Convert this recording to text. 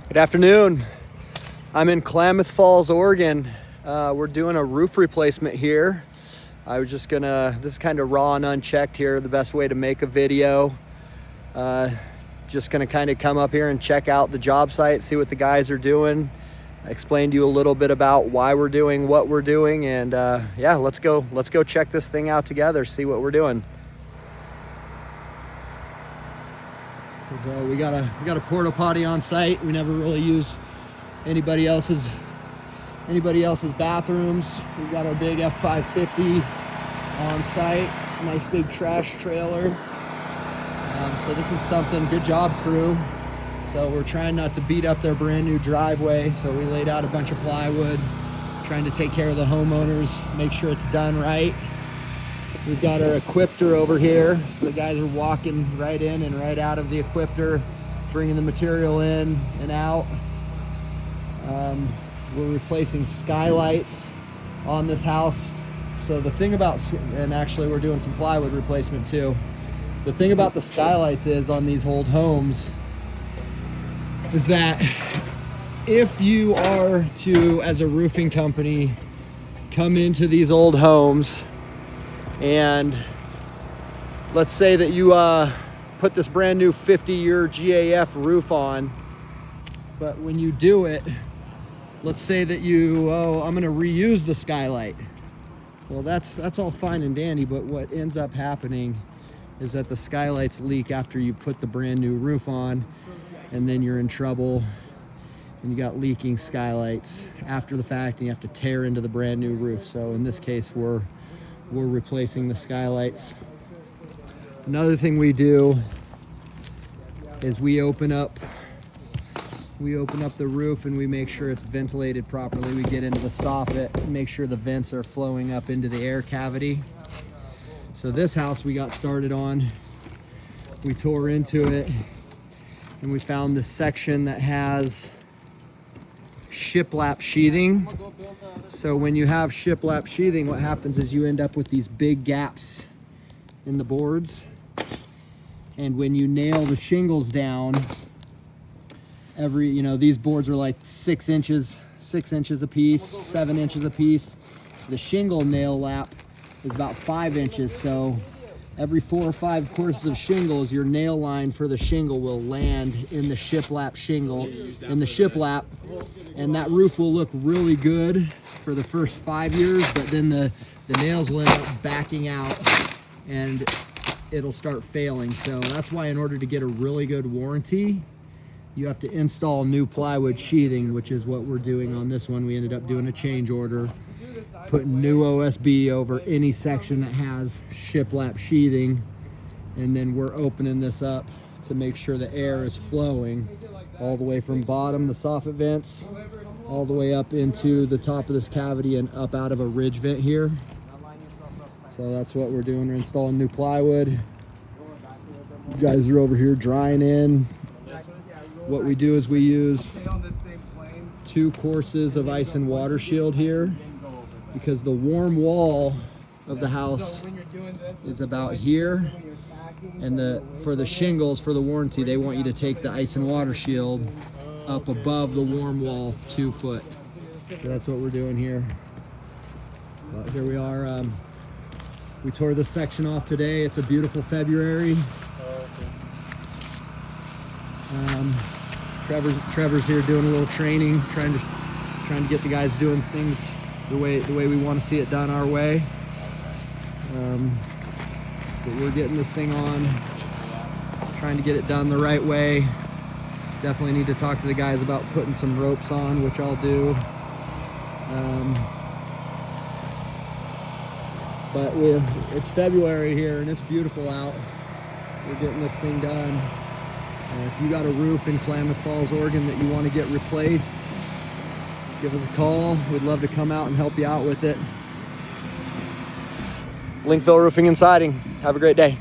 Good afternoon. I'm in Klamath Falls, Oregon. We're doing a roof replacement here. I was just this is kind of raw and unchecked here, the best way to make a video. Just gonna kind of come up here and check out the job site, see what the guys are doing, explain to you a little bit about why we're doing what we're doing, and yeah, let's go check this thing out together, see what we're doing. So we got a porta potty on site. We never really use anybody else's bathrooms. We've got our big F550 on site, nice big trash trailer. So this is something, good job crew. So we're trying not to beat up their brand new driveway. So we laid out a bunch of plywood, trying to take care of the homeowners, make sure it's done right. We've got our equipter over here. So the guys are walking right in and right out of the equipter, bringing the material in and out. We're replacing skylights on this house. So the thing about, and actually we're doing some plywood replacement too. The thing about the skylights is on these old homes is that if you are to, as a roofing company, come into these old homes and let's say that you put this brand new 50-year GAF roof on, but when you do it, let's say that I'm gonna reuse the skylight. Well, that's all fine and dandy, but what ends up happening is that the skylights leak after you put the brand new roof on, and then you're in trouble, and you got leaking skylights after the fact, and you have to tear into the brand new roof. So in this case, we're replacing the skylights. Another thing we do is we open up the roof and we make sure it's ventilated properly. We get into the soffit and make sure the vents are flowing up into the air cavity. So this house we got started on, we tore into it and we found this section that has shiplap sheathing. So when you have shiplap sheathing, what happens is you end up with these big gaps in the boards. And when you nail the shingles down, these boards are like 6 inches a piece, 7 inches a piece. The shingle nail lap is about 5 inches. So every 4 or 5 courses of shingles, your nail line for the shingle will land in the shiplap shingle, in the shiplap, and that roof will look really good for the first 5 years, but then the nails will end up backing out and it'll start failing. So that's why in order to get a really good warranty, you have to install new plywood sheathing, which is what we're doing on this one. We ended up doing a change order, putting new OSB over any section that has shiplap sheathing, and then we're opening this up to make sure the air is flowing all the way from bottom, the soffit vents, all the way up into the top of this cavity and up out of a ridge vent here. So that's what we're doing. We're installing new plywood. You guys are over here drying in. What we do is we use 2 courses of ice and water shield here, because the warm wall of the house is about here, and for the shingles, for the warranty, they want you to take the ice and water shield up above the warm wall 2 foot. So that's what we're doing here. But here we are. We tore this section off today. It's a beautiful February. Trevor's here doing a little training, trying to get the guys doing things the way we want to see it done our way. But we're getting this thing on, trying to get it done the right way. Definitely need to talk to the guys about putting some ropes on, which I'll do. But it's February here and it's beautiful out. We're getting this thing done. If you got a roof in Klamath Falls, Oregon that you want to get replaced, give us a call. We'd love to come out and help you out with it. Linkville Roofing and Siding. Have a great day.